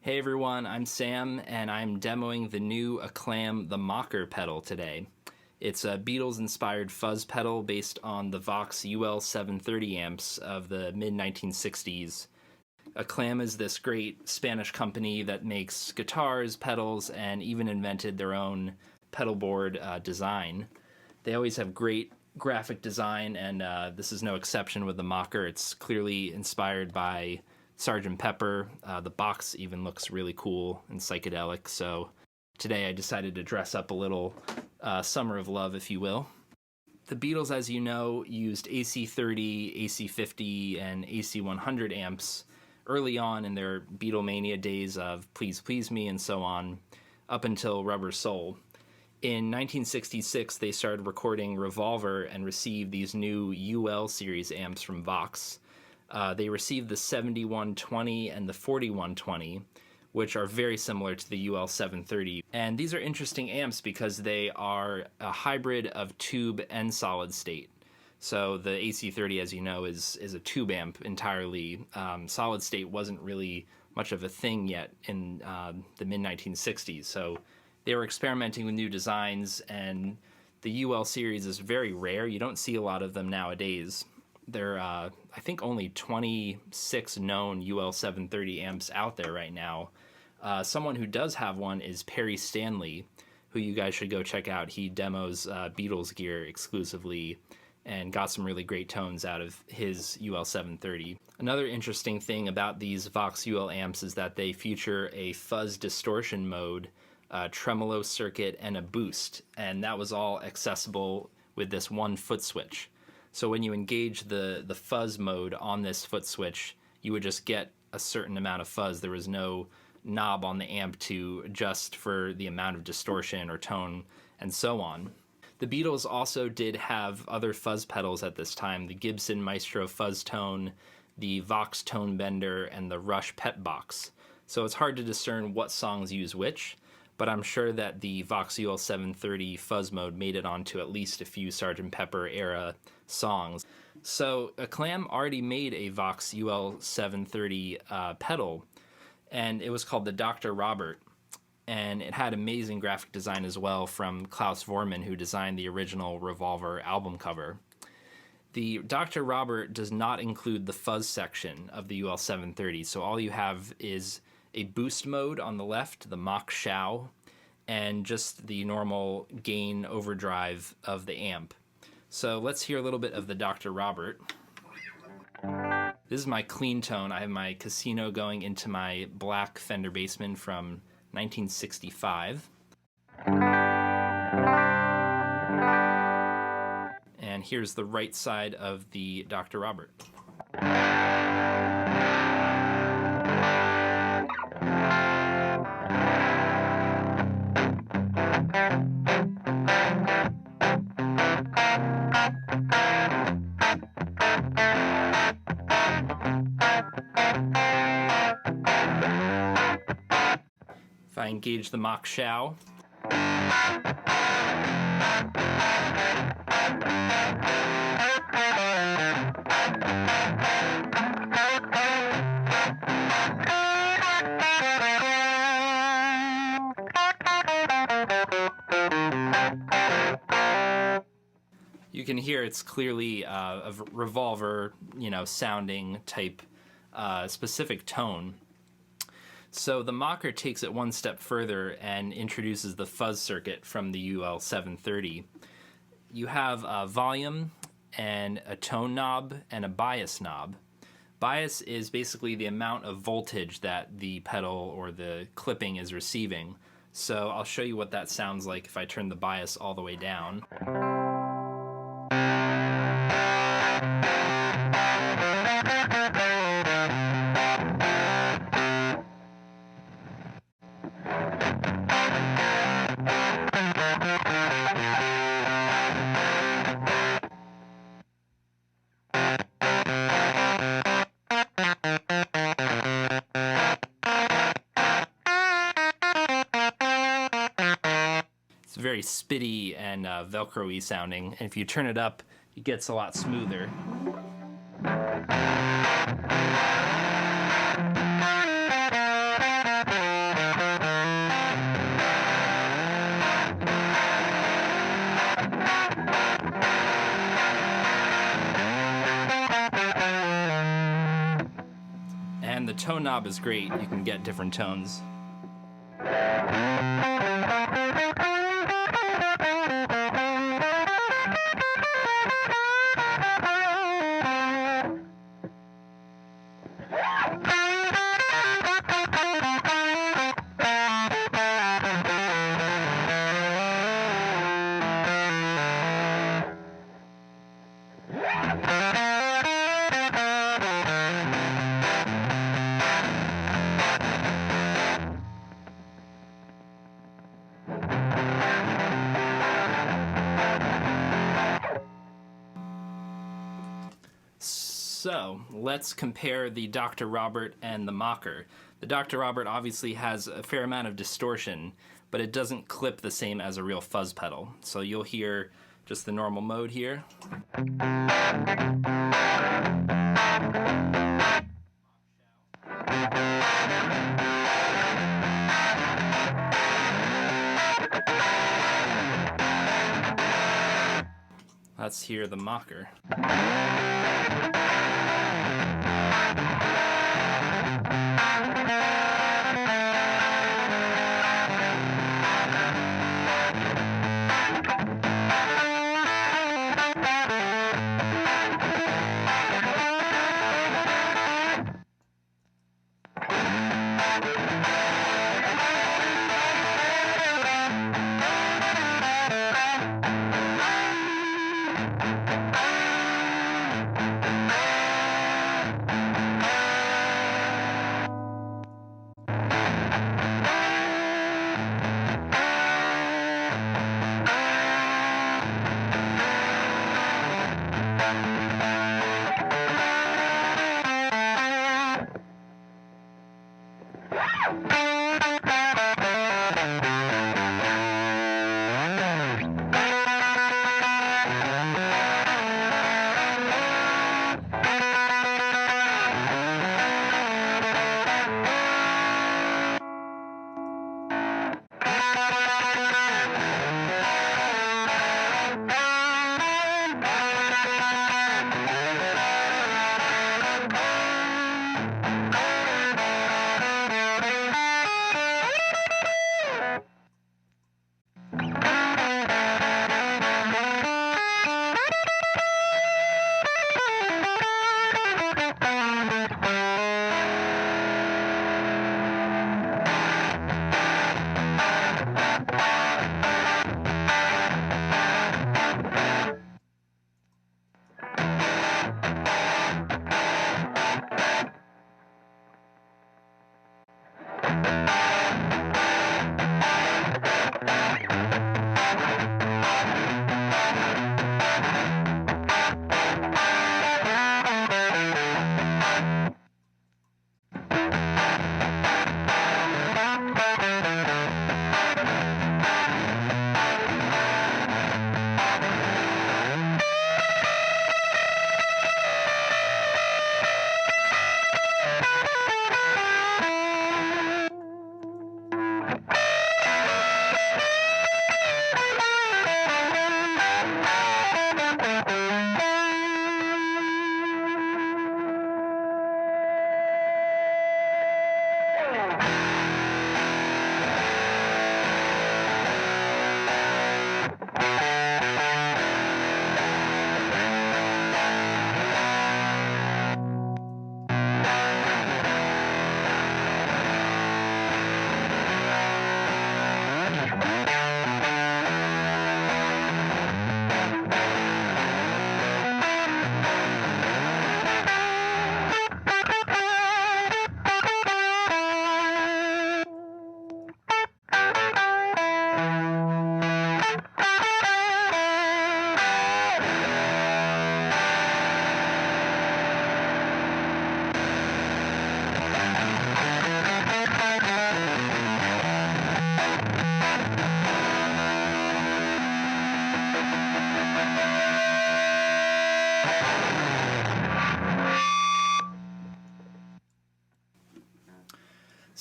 Hey everyone, I'm Sam, and I'm demoing the new Aclam The Mocker pedal today. It's a Beatles-inspired fuzz pedal based on the Vox UL730 amps of the mid-1960s. Aclam is this great Spanish company that makes guitars, pedals, and even invented their own pedal board design. They always have great graphic design, and this is no exception with the Mocker. It's clearly inspired by Sgt. Pepper. The box even looks really cool and psychedelic, so today I decided to dress up a little Summer of Love, if you will. The Beatles, as you know, used AC30, AC50, and AC100 amps early on in their Beatlemania days of Please Please Me and so on, up until Rubber Soul. In 1966, they started recording Revolver and received these new UL series amps from Vox. They received the 7120 and the 4120, which are very similar to the UL730. And these are interesting amps because they are a hybrid of tube and solid state. So the AC30, as you know, is a tube amp entirely. Solid state wasn't really much of a thing yet in the mid-1960s. So they were experimenting with new designs, and the UL series is very rare. You don't see a lot of them nowadays. There are, I think, only 26 known UL730 amps out there right now. Someone who does have one is Perry Stanley, who you guys should go check out. He demos Beatles gear exclusively and got some really great tones out of his UL730. Another interesting thing about these Vox UL amps is that they feature a fuzz distortion mode, tremolo circuit, and a boost, and that was all accessible with this one foot switch. So when you engage the fuzz mode on this foot switch, you would just get a certain amount of fuzz. There was no knob on the amp to adjust for the amount of distortion or tone and so on. The Beatles also did have other fuzz pedals at this time, the Gibson Maestro Fuzz Tone, the Vox Tone Bender, and the Rush Pet Box. So it's hard to discern what songs use which, but I'm sure that the Vox UL730 fuzz mode made it onto at least a few Sgt. Pepper era songs. So Aclam already made a Vox UL730 pedal, and it was called the Dr. Robert, and it had amazing graphic design as well from Klaus Voormann, who designed the original Revolver album cover. The Dr. Robert does not include the fuzz section of the UL730, so all you have is a boost mode on the left, the Mach Schau, and just the normal gain overdrive of the amp. So let's hear a little bit of the Dr. Robert. This is my clean tone. I have my Casino going into my black Fender Bassman from 1965. And here's the right side of the Dr. Robert. If I engage the Mach Schau, you can hear it's clearly a Revolver, sounding type specific tone. So the Mocker takes it one step further and introduces the fuzz circuit from the UL730. You have a volume and a tone knob and a bias knob. Bias is basically the amount of voltage that the pedal or the clipping is receiving. So I'll show you what that sounds like if I turn the bias all the way down. It's very spitty and Velcro-y sounding, and if you turn it up, it gets a lot smoother. and the tone knob is great. You can get different tones. So let's compare the Dr. Robert and the Mocker. The Dr. Robert obviously has a fair amount of distortion, but it doesn't clip the same as a real fuzz pedal. So you'll hear just the normal mode here. Let's hear the Mocker.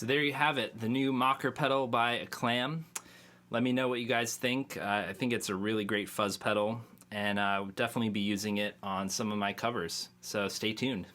So there you have it, the new Mocker pedal by Aclam. Let me know what you guys think. I think it's a really great fuzz pedal, and I'll definitely be using it on some of my covers. So stay tuned.